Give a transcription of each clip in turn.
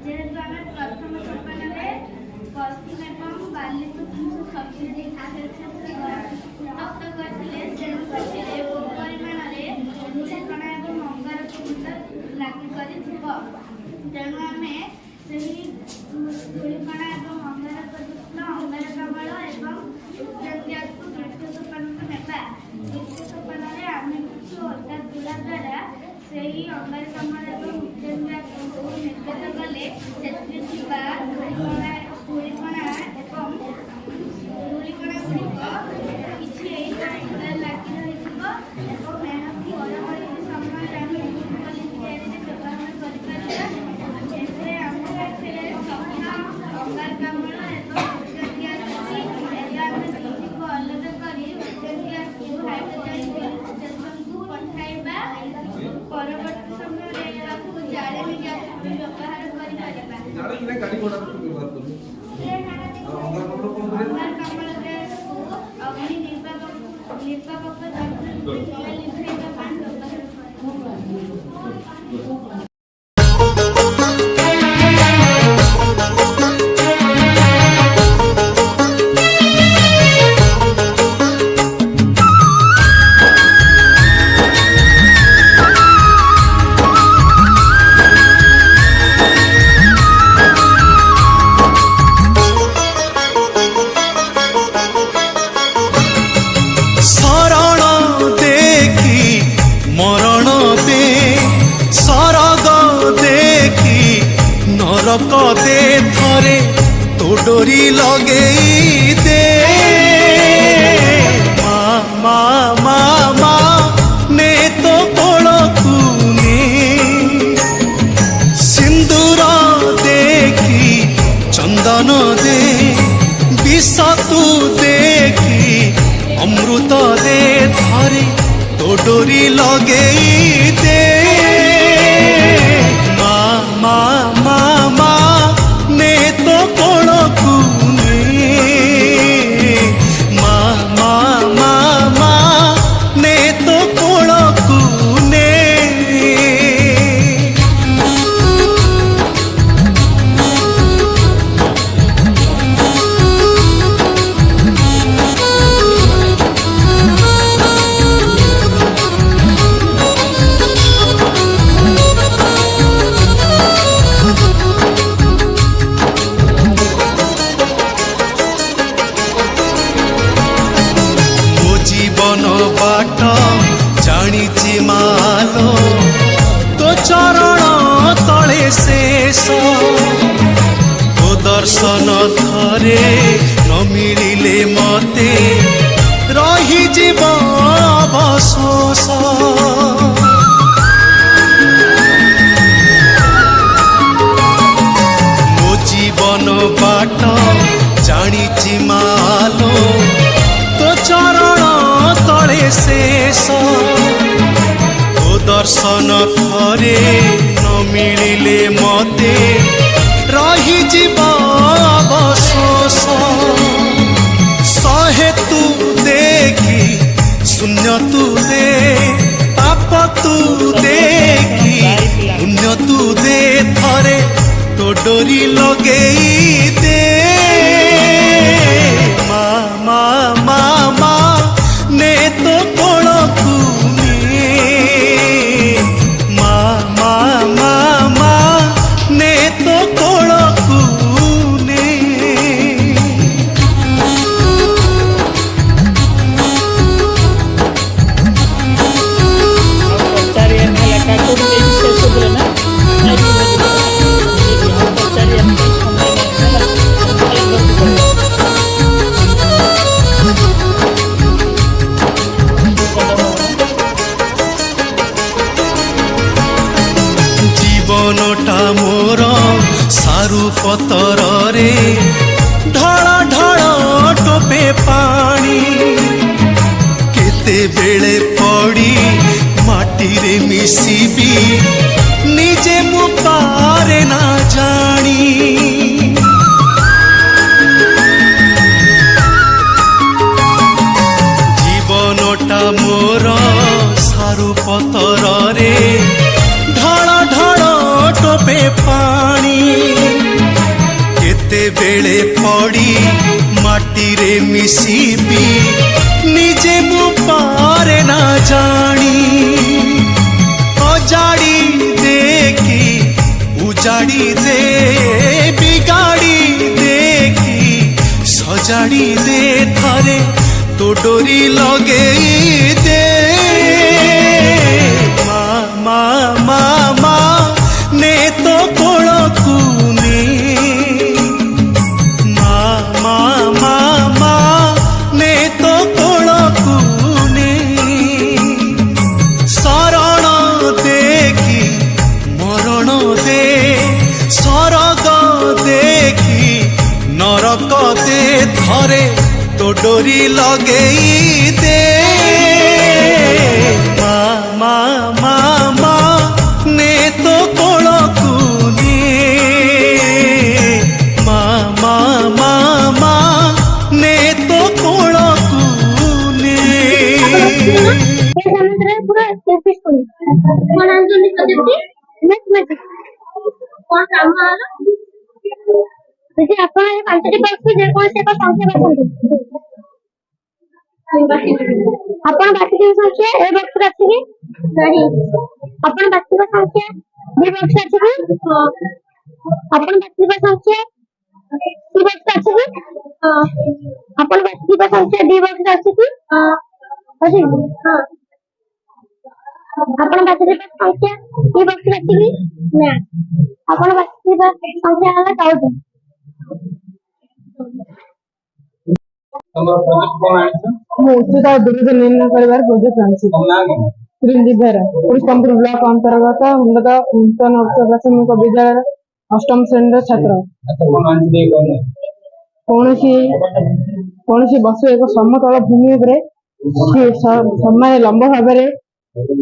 जेहेतु आम प्रथम सोपान पश्चिम एवं बालिक शक्ति उतप्त करते परिमाण धूलिकणा और अंगारकाम्ल लगिक तेणु आम धूलिकणा और अंगारकाम्ल और गैस को द्वितीय सोपान को नेबा। द्वितीय सोपान आम किसी ओदा तुला द्वारा से अंगारकाम्ल और गैस को निर्गत कले धूलिकणा धूलिकणा गुड़िक किसी लगी रही मेहनती परवर्ती समय व्यवहार अंगारकाम्ल को अलग कर हाइड्रोजन को पठाइबा परवर्ती समय जाड़े गैस व्यवहार अग्नि निर्वापक कदे थरे तो डोरी लगे दे मा मा मा ने तो कोलकुने सिंदूर देखी चंदन दे विष तू देखी अमृत दे थरे तो डोरी लगे दे मा मा मा मा ने तो कोलकुने मा मा मा मा ने तो कोलकुने बाट जानी मालो तो चरण तले शेष तो दर्शन थरे न मिलिले मते रही जीव अवशोष मो जीवन बाट जानी मालो तो चरण तले शेष तो दर्शन थरे न मिलिले मते रही जीव अवशोष सहे तू देखी शून्य तू दे पाप तू देखी पुण्य तू दे थरे तो डोरी लगे दे मा मा मा मा ने तो कोलकुने मा मा मा मा ने तो कोलकुने ପତରରେ ଢଳ ଢଳ ଟୋପେ ପାଣି କେତେବେଳେ ପଡ଼ି ମାଟିରେ ମିଶିବି ନିଜେ ମୁଁ ପାରେ ନା ଜାଣି ଜୀବନଟା ମୋର ସାରୁ ପତରରେ ଢଳ ଢଳ ଟୋପେ ପାଣି କେତେବେଳେ ପଡ଼ି ମାଟିରେ ମିଶିବି ନିଜେ ମୁଁ ପାରେ ନା ଜାଣି ଅଜାଡ଼ି ଦେଖି ଉଜାଡ଼ି ଦେ ବିଗାଡ଼ି ଦେଖି ସଜାଡ଼ି ଦେ ଥରେ ତୋ ଡୋରି ଲଗେଇ ଦେ ମା ମା ମା ମା ନେ ତୋ କୋଳକୁ ନେ ମା ମା ମା ମା ନେ ତୋ କୋଳକୁ ନେ ଶରଣ ଦେଖି ମରଣ ଦେ ସରଗ ଦେଖି ନରକ ଦେ ଥରେ ତୋ ଡୋରି ଲଗେଇ ଦେ ମା ମା ମା ମା ନେ ତୋ କୋଳକୁ ନେ ମା ମା ମା ମା ନେ ତୋ କୋଳକୁ ନେ पूरा पेशफुल कौन आंसर लिखते मैथमेटिक्स कौन काम आला ଯଦି ଆପଣ ଏ ପାଞ୍ଚଟି ବକ୍ସ ଯେକୌଣସି ଏକ ସଂଖ୍ୟା ବାଛନ୍ତୁ ଆପଣ ବାଛିଥିବା ସଂଖ୍ୟା ଏ ବକ୍ସରେ ଅଛି କି ନାହିଁ ଆପଣ ବାଛିଥିବା ସଂଖ୍ୟା ବି ବକ୍ସ ଅଛି କି ଆପଣ ବାଛିଥିବା ସଂଖ୍ୟା ସି ବକ୍ସ ଅଛି କି ଆପଣ ବାଛିଥିବା ସଂଖ୍ୟା ଡି ବକ୍ସ ଅଛି କି ଅଛି ଆପଣ ବାଛିଥିବା ସଂଖ୍ୟା ଇ ବକ୍ସ ଅଛି କି ନା ଆପଣ ବାଛିଥିବା ସଂଖ୍ୟା ହେଲା 14 ତମର ପ୍ରୋଜେକ୍ଟ କଣ ଆଣିଛ? ମୁଁ ଉଚ୍ଚତା ଓ ଦୂରତା ନିର୍ଣ୍ଣୟ କରିବାର ପ୍ରୋଜେକ୍ଟ ଆଣିଛି। ତମ ନାଁ କଣ? ଶ୍ରୀଞ୍ଜି ବେହେରା ପୁରୁଷତମପୁର ବ୍ଲକ ଅନ୍ତର୍ଗତ ଉନ୍ନତ ନୂତନ ଉଚ୍ଚ ପ୍ରାଥମିକ ବିଦ୍ୟାଳୟର ଅଷ୍ଟମ ଶ୍ରେଣୀର ଛାତ୍ର। ଆଚ୍ଛା କଣ ଆଣିଛ ଟିକେ କହିଲେ? କୌଣସି ବସ୍ତୁ ଏକ ସମତଳ ଭୂମି ଉପରେ ସମାନ ଲମ୍ବ ଭାବରେ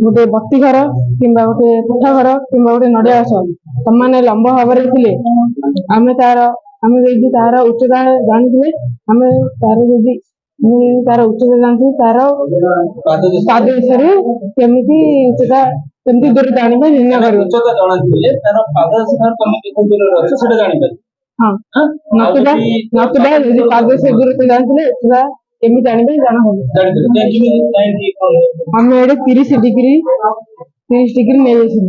ଗୋଟେ ବତି ଘର କିମ୍ବା ଗୋଟେ କୋଠା ଘର କିମ୍ବା ଗୋଟେ ନଡ଼ିଆ ଗଛ ସମାନ ଲମ୍ବ ଭାବରେ ଥିଲେ ଆମେ ଯଦି ତାର ଉଚ୍ଚତା ଜାଣିଥିଲେ ଆମେ ତାର ଉଚ୍ଚତା ଜାଣିଛୁ ତାର ପାଦ ବିଷୟରେ କେମିତି ଦୂରତା ଆଣିବା ନିର୍ଣ୍ଣୟ କରିବ। ଉଚ୍ଚତା ଜଣାଥିଲେ ତାର ପାଦ ସ୍ଥାନ ତମେ କେତେ ଦୂରରେ ଅଛ ସେଟା ଜାଣିପାରିବ। ହଁ ନତୁବା ଯଦି ପାଦ ସେ ଦୂରତା ଜାଣିଥିଲେ ଉଚ୍ଚତା କେମିତି ଆଣିବେ ଜଣା ହବ। ଆମେ ଏଠି 30 ଡିଗ୍ରୀ ନେଇଯାଇଥିଲୁ।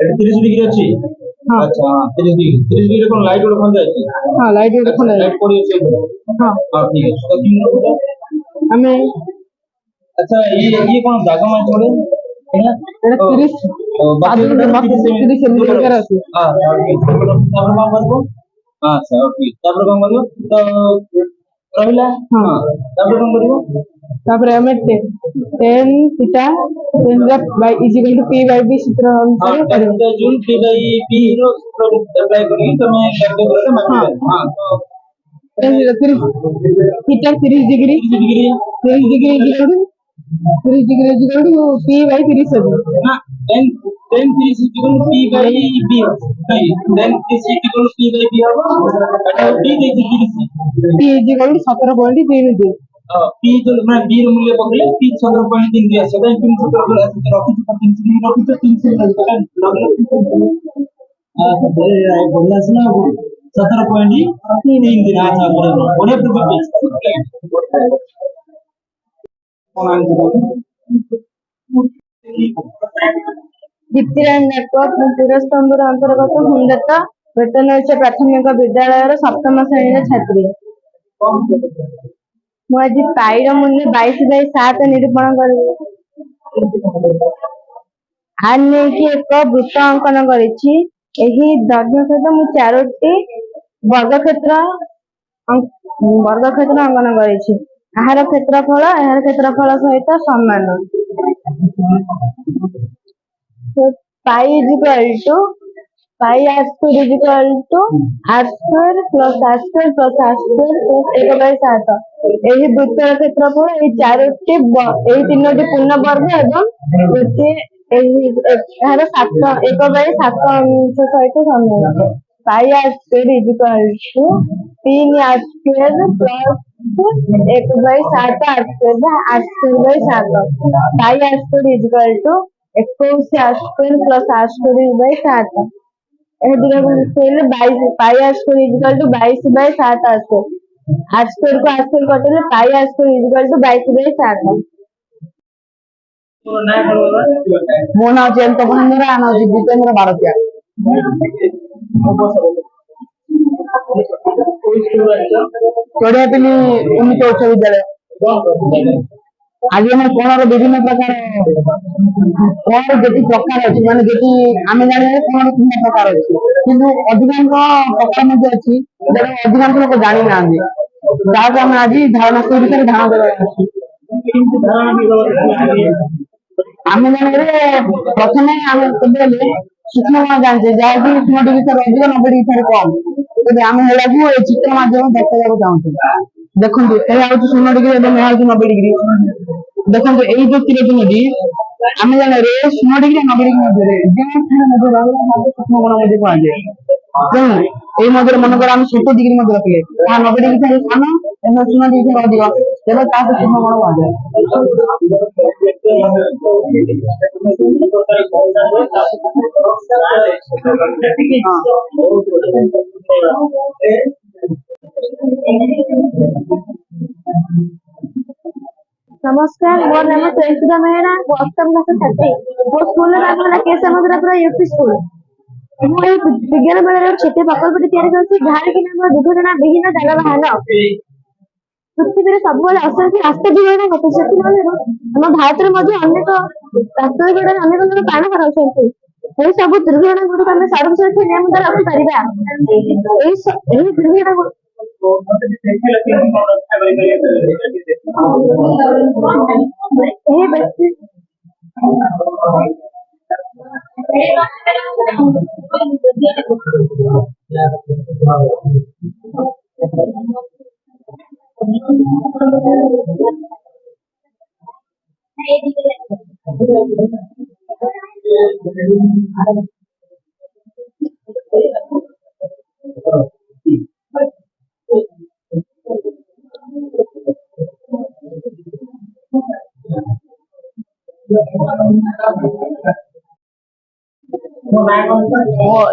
ଏଠି 30 ଡିଗ୍ରୀ ଅଛି। ହଁ ଆଚ୍ଛା 30 ଡିଗ୍ରୀ କଣ ଲାଇଟ୍ ଗୋଟେ ଖଞ୍ଜା ଅଛି? ହଁ ଲାଇଟ୍ ଗୋଟେ ଖଞ୍ଜା ଅଛି। ଲାଇଟ୍ ପଡିଛି ଉପରେ। ହଁ ଠିକ ଅଛି ତ କି ଆମେ ଆଚ୍ଛା ଇଏ କଣ ଦାଗ ମାରି ପଡେ? ଏଟା 30 ସେଣ୍ଟିମିଟର ଅଛି। ତାପରେ କଣ କରିବ? ଆଚ୍ଛା ଓକେ ତାପରେ କଣ କରିବ? ତ ରହିଲା ତାପରେ କଣ କରିବ? ତାପରେ ଆମେ tan theta by is equal to p by b ସୂତ୍ର ଅନୁସାରେ କରିବ। tan p by b ର ସୂତ୍ର ଆପ୍ଲାଏ କରିକି ତମେ କ୍ୟାଲକୁଲେଟରରେ ମାପିବ। theta 30 degree is equal to p by 30 ହେବ। ନା tan 30 is equal to p by b ହେବ। tan 30 is equal to p by b ହେବ। ଏଟା b ଦେଇକି 30 p is equal to 17.32 p जो मैं b ର ମୂଲ୍ୟ ପକେଇଲେ p 17.3 ଆସିବ। କାଇଁ 3 ସୂତ୍ର ରଖିଛ 3 ବଢିଆ ଆସିଲା 17.3 ଆଚ୍ଛା ବଢିଆ ପ୍ରୋଜେକ୍ଟ କଣ ଆଣିଛ? ଦୀପ୍ତିରାଣୀ ନେଟୱାର୍କ ମୁଁ ପୁରସ୍ତମ୍ଭର ଅନ୍ତର୍ଗତ ହୁଣ୍ଡତ ବେତନ ଉଚ୍ଚ ପ୍ରାଥମିକ ବିଦ୍ୟାଳୟର ସପ୍ତମ ଶ୍ରେଣୀର ଛାତ୍ରୀ। ମୁଁ ଆଜି ପାଇର ମୂଲ୍ୟ 22/7 ନିରୂପଣ କରିବି। ଆର୍ ନେଇକି ଏକ ବୃତ୍ତ ଅଙ୍କନ କରିଛି। ଏହି ଦୈର୍ଘ୍ୟ ସହିତ ମୁଁ 4ଟି ବର୍ଗକ୍ଷେତ୍ର ଅଙ୍କନ କରିଛି। ଏହାର କ୍ଷେତ୍ରଫଳ ସହିତ ସମାନ। ପାଇ is equal to pi r square is equal to r square plus r square plus r square plus 1/7 ଏହି ବୃତ୍ତର କ୍ଷେତ୍ରଫଳ ଏହି ଚାରୋଟି ଏହି ତିନୋଟି ପୂର୍ଣ୍ଣ ବର୍ଗ ଏବଂ ଗୋଟିଏ ଏହାର 1/7 ଅଂଶ ସହିତ ସମାନ। पाई r square is equal to 3r square plus 1/7 r square/r square/7 pi r square is equal to 21 r square plus r square/7 pi r square is equal to 22/7 r square को r square कटेले pi r square is equal to 22/7। मो ना जयंत बहादुर आना जितेंद्र भारतीय चढ़ियापिली उन्नीत उच्च विद्यालय। आज आम कोणर विभिन्न प्रकार कोणर जी प्रकार अच्छी माने जी आम जाने कोणर तीन प्रकार अच्छी किंतु अधिकांश प्रकार अच्छी अधिकांश लोक जानी ना जहाँ आम आज धारणा से विषय ध्यान देवा आम जाने प्रथम आम सूक्ष्म जानते जहाँकि तीनोटी विषय अधिक 90 विषय कम तेज आम है चित्र मध्यम देखा चाहूँ देखो यह हूँ 0 डिग्री यह हूँ 90 डिग्री देखो यही जो तीर तीनोटी आम जाने 0 डिग्री 90 डिग्री मध्य सूक्ष्म कोण मध्य कहुए यही मध्य मनकर आम 70 डिग्री मध्य रखिले 90 डिग्री ठार सान 0 डिग्री अधिक तेज सूक्ष्म कोण नमस्कार मोर नाम चैत्रा मेहरा अष्टम क्लास छात्री मो स्कूल नाम है के समुद्रपुर यूपी स्कूल मो विज्ञान मेला छोटे प्रकल्प जहाँ कि नाम दुर्घटना विहीन जानवाहन पृथ्वी सब असंख्य रास्ता दुर्घटना घटे आम भारत में अनेक रास्ता दुर्घटना अनेक लोग प्राण हराउछन्ति यही सब दुर्घटना गुड़िक आम सड़क सुरक्षा नियम द्वारा रखिपर दुर्घटना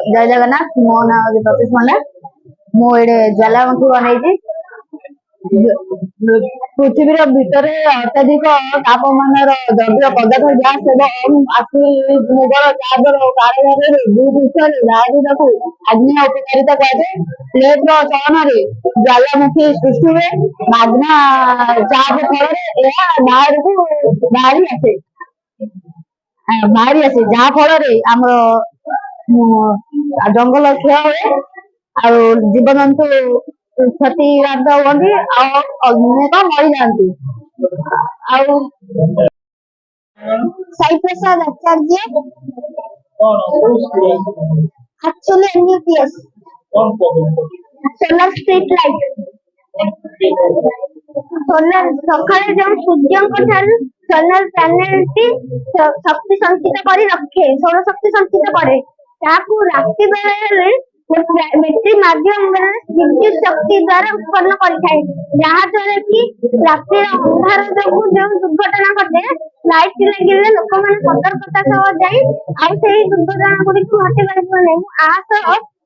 जय जगन्नाथ मो ना प्रतीश पंडा मु ये ज्वालामुखी बनई पृथ्वी भितर अत्याधिक तापमान द्रव्य पदार्थ ग्यास एवं अग्निगोल चादर कारागार को अग्नि उपकारिता कहुए प्लेट चलन ज्वालामुखी सृष्टि हुए माग्ना चाप फल बाहरी आसे जहाँ फल आम जंगल क्षय हुए जीव जंतु क्षतिग्रस्त हुए अनेक मरी जाती Sai Prasad Acharya actually NUPS solar street light solar सकाळे जो सूर्य सोलर पैनल शक्ति संचित कर रखे सौर शक्ति संचित करे राति बेले बैटरी माध्यम विद्युत शक्ति द्वारा उत्पन्न करें जहाद्वारा कि राति अंधार जो दुर्घटना घटे लाइट लगे लोक मैंने सतर्कता सह जाए दुर्घटना गुड़ी घटे पार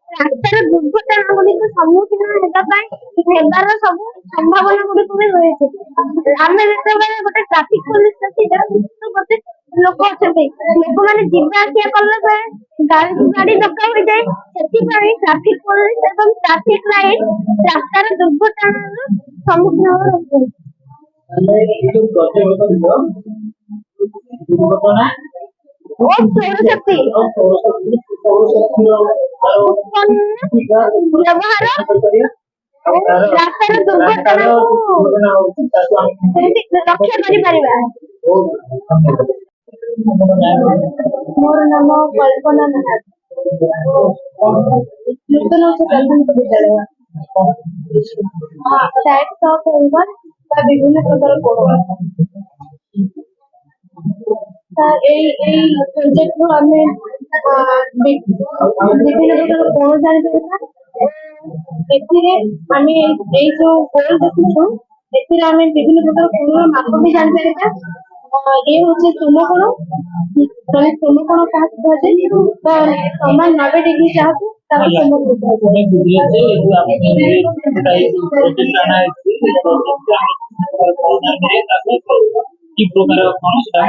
रास्तार दुर्घटना गुड़ी सम्मुखीन होगार सब संभावना गुड़ी भी रही आम जो गोटे ट्राफिक पुलिस गोटे लोक अच्छा लोक मैंने जावासिया कला गाड़ी धक्का हो जाए ट्राफिक पुलिस और ट्राफिक लाइट रास्तार दुर्घटना सम्मुखीन सौरशक्ति व्यवहार रास्तार दुर्घटना रक्षा करिपरिबा मोर नाम कल्पना नाथ ନୂତନ ଉଚ୍ଚ ପ୍ରାଥମିକ ବିଦ୍ୟାଳୟ ଟାଇପ୍ସ ଅଫ ଏଲବନ ବା ବିଭିନ୍ନ ପ୍ରକାର କୋଣ। ଏଇ ପ୍ରୋଜେକ୍ଟରୁ ଆମେ ବିଭିନ୍ନ ପ୍ରକାର କୋଣ ଜାଣିପାରିବା। ଏଥିରେ ଆମେ ଏଇ ଯୋଉ ଗୋଲ ଦେଖୁଛୁ ଏଥିରେ ଆମେ ବିଭିନ୍ନ ପ୍ରକାର କୋଣର ମାପ ବି ଜାଣିପାରିବା। ଏ ହଉଛି ସମକୋଣ, ମାନେ ସମକୋଣ କାହାକୁ କୁହାଯାଏ? ତ ସମାନ 90 डिग्री ଯାହାକୁ ତାକୁ ସମକୋଣ କୁହାଯାଏ। କି ପ୍ରକାର କଣ ସେଟା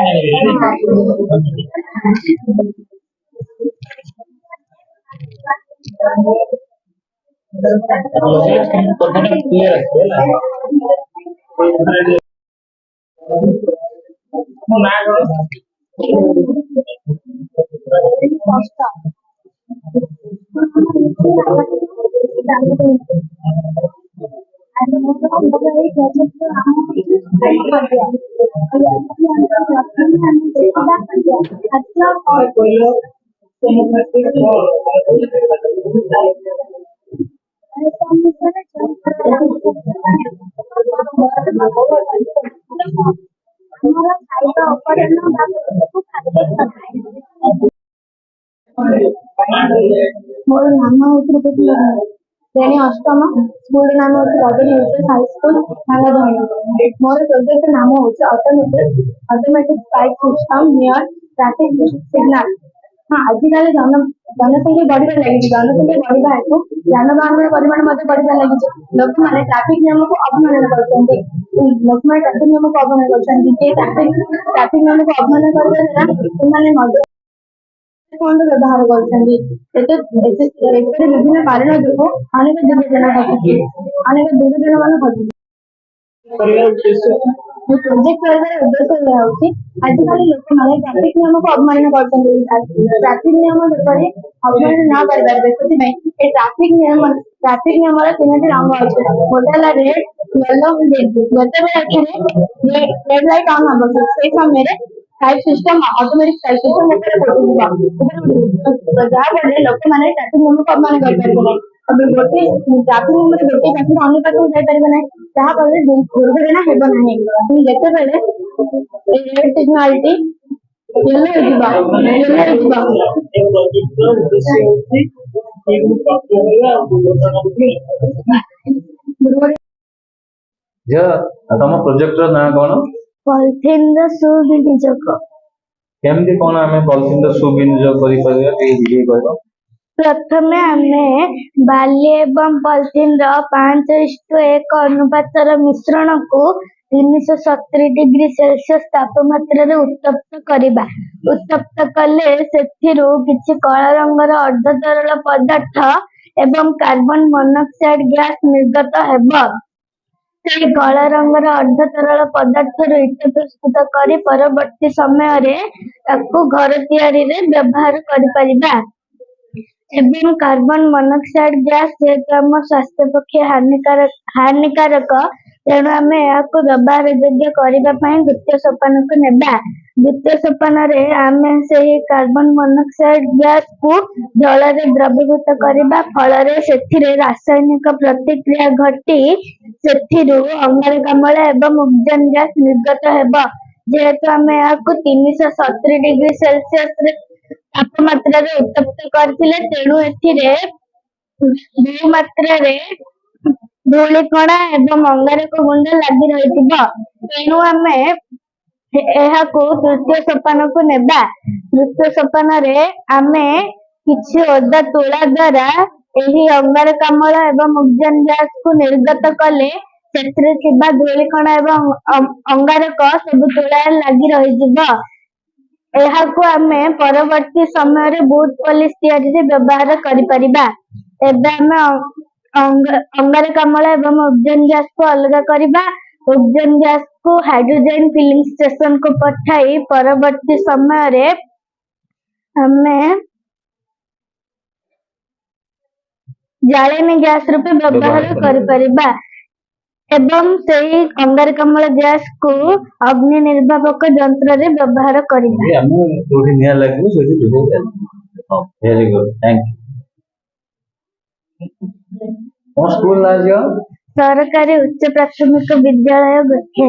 ମୋର ନାମ ହଉଛି ଶ୍ରେଣୀ ଅଷ୍ଟମ, ସ୍କୁଲ ନାମ ହଉଛି ରଜନୀ ହାଇସ୍କୁଲ ଭାଙ୍ଗଧଣୀ। ମୋର ପ୍ରୋଜେକ୍ଟ ନାମ ହଉଛି automatic spike system near traffic signal. ହଁ, ଆଜିକାଲି ଜନସଂଖ୍ୟା ବଢିବାରେ ଲାଗିଛି। ଜନସଂଖ୍ୟା ବଢିବା ହେତୁ ଯାନବାହନର ପରିମାଣ ମଧ୍ୟ ବଢିବାରେ ଲାଗିଛି। ଲୋକମାନେ ଟ୍ରାଫିକ ନିୟମକୁ ଅବମାନନା କରୁଛନ୍ତି। ଯେ ଟ୍ରାଫିକ ନିୟମକୁ ଅବମାନନା କରିବା ଦ୍ୱାରା ସେମାନେ ବ୍ୟବହାର କରୁଛନ୍ତି। ଏଥିରେ ବିଭିନ୍ନ କାରଣ ଯୋଗୁଁ ଅନେକ ଦୁର୍ଘଟଣା ଘଟୁଛି। ପ୍ରୋଜେକ୍ଟ କରିବାର ଉଦ୍ଦେଶ୍ୟ ଏହା ହେଉଛି ଆଜିକାଲି ଲୋକମାନେ ଟ୍ରାଫିକ ନିୟମକୁ ଅବମାନନା କରୁଛନ୍ତି। ଟ୍ରାଫିକ ନିୟମ ଯେପରି ଅବମାନନା ନ କରିପାରିବେ ସେଥିପାଇଁ ଏ ଟ୍ରାଫିକ ନିୟମର 3ଟି ରଙ୍ଗ ଅଛି। ଗୋଟେ ହେଲା ରେଡ୍, ୟେଲୋ, ଗ୍ରୀନ। ଯେତେବେଳେ ଏଠାରେ ରେଡ୍ ଲାଇଟ୍ ଅନ୍ ହବ ସେଇ ସମୟରେ ସିଷ୍ଟମ ଅଟୋମେଟିକ ସ୍ପାଇକ୍ ସିଷ୍ଟମ ଉପରେ ପଡିଯିବ। ଯାହାଫଳରେ ଲୋକମାନେ ଟ୍ରାଫିକ ନିୟମକୁ ଅବମାନନା କରିପାରିବେ ନାହିଁ। ଟ୍ରାଫିକ ନିୟମରେ ଗୋଟିଏ ପାଖରୁ ଅନ୍ୟ ପାଖକୁ ଯାଇପାରିବେ ନାହିଁ। ଯାହାଫଳରେ ଦୁର୍ଘଟଣା ହେବ ନାହିଁ। ଯେତେବେଳେ ରେଡ୍ ସିଗ୍ନାଲଟି ୟେଲୋ ହେଇଯିବ ତମ ପ୍ରୋଜେକ୍ଟର ନାଁ କଣ? ପଲିଥିନ୍ର ସୁବିନିଯୋଗ। କେମିତି କଣ ଆମେ ପଲିଥିନ୍ର ସୁବିନିଯୋଗ କରିପାରିବା ଟିକେ ବୁଝେଇ କହିବ? ପ୍ରଥମେ ଆମେ ବାଲି ଏବଂ ପଲିଥିନ୍ର 5:1 ଅନୁପାତର ମିଶ୍ରଣକୁ 370 डिग्री सेल्सियस ତାପମାତ୍ରାରେ ଉତ୍ତପ୍ତ କରିବା। ଉତ୍ତପ୍ତ କଲେ ସେଥିରୁ କିଛି କଳା ରଙ୍ଗର ଅର୍ଦ୍ଧ ତରଳ ପଦାର୍ଥ ଏବଂ କାର୍ବନ ମୋନୋକ୍ସାଇଡ୍ ଗ୍ୟାସ ନିର୍ଗତ ହେବ। ସେହି କଳା ରଙ୍ଗର ଅର୍ଦ୍ଧ ତରଳ ପଦାର୍ଥରୁ ଇଟା ପ୍ରସ୍ତୁତ କରି ପରବର୍ତ୍ତୀ ସମୟରେ ତାକୁ ଘର ତିଆରିରେ ବ୍ୟବହାର କରିପାରିବା। ଏବଂ କାର୍ବନ ମୋନୋକ୍ସାଇଡ୍ ଗ୍ୟାସ ଯେହେତୁ ଆମ ସ୍ୱାସ୍ଥ୍ୟ ପକ୍ଷେ ହାନିକାରକ, ତେଣୁ ଆମେ ଏହାକୁ ବ୍ୟବହାର ଯୋଗ୍ୟ କରିବା ପାଇଁ ଦ୍ୱିତୀୟ ସୋପାନକୁ ନେବା। ଦ୍ୱିତୀୟ ସୋପାନରେ ଆମେ ସେହି କାର୍ବନ ମୋନୋକ୍ସାଇଡ୍ ଗ୍ୟାସକୁ ଜଳରେ ଦ୍ରବୀଭୂତ କରିବା ଫଳରେ ସେଥିରେ ରାସାୟନିକ ପ୍ରତିକ୍ରିୟା ଘଟି ସେଥିରୁ ଅଙ୍ଗାରକାମ୍ଳ ଏବଂ ଓଜୋନ ଗ୍ୟାସ ନିର୍ଗତ ହେବ। ଯେହେତୁ ଆମେ ଏହାକୁ 370 डिग्री सेल्सियस ତାପମାତ୍ରାରେ ଉତ୍ତପ୍ତ କରିଥିଲେ, ତେଣୁ ଏଥିରେ ବହୁ ମାତ୍ରାରେ ଧୂଳିକଣା ଏବଂ ଅଙ୍ଗାରକ ଗୁଣ୍ଡ ଲାଗି ରହିଥିବ। ତେଣୁ ଆମେ ଏହାକୁ ତୃତୀୟ ସୋପାନକୁ ନେବା। ତୃତୀୟ ସୋପାନରେ ଆମେ କିଛି ଓଦା ତୁଳା ଦ୍ୱାରା ଏହି ଅଙ୍ଗାରକାମ୍ଳ ଏବଂ ଓଜୋନ ଗ୍ୟାସକୁ ନିର୍ଗତ କଲେ ସେଥିରେ ଥିବା ଧୂଳିକଣା ଏବଂ ଅଙ୍ଗାରକ ସବୁ ତୁଳାରେ ଲାଗି ରହିଯିବ। ଏହାକୁ ଆମେ ପରବର୍ତ୍ତୀ ସମୟରେ ବୁଟ ପଲିସ ତିଆରିରେ ବ୍ୟବହାର କରିପାରିବା। ଏବେ ଆମେ ଅଙ୍ଗାରକାମ୍ଳ ଏବଂ ଓଜୋନ ଗ୍ୟାସକୁ ଅଲଗା କରିବା। ଓଜୋନ ଗ୍ୟାସକୁ ହାଇଡ୍ରୋଜେନ ଫିଲିଂ ଷ୍ଟେସନକୁ ପଠାଇ ପରବର୍ତ୍ତୀ ସମୟରେ ଆମେ ଜାଳେଣୀ ଗ୍ୟାସ ରୂପେ ବ୍ୟବହାର କରିପାରିବା ଏବଂ ସେହି ଅଙ୍ଗାରକାମ୍ଳ ଗ୍ୟାସକୁ ଅଗ୍ନି ନିର୍ବାପକ ଯନ୍ତ୍ରରେ ବ୍ୟବହାର କରିବା। Very good thank you. ମୋ ସ୍କୁଲ ନା ଝିଅ ସରକାରୀ ଉଚ୍ଚ ପ୍ରାଥମିକ ବିଦ୍ୟାଳୟ ଗୋଷ୍ଠୀ।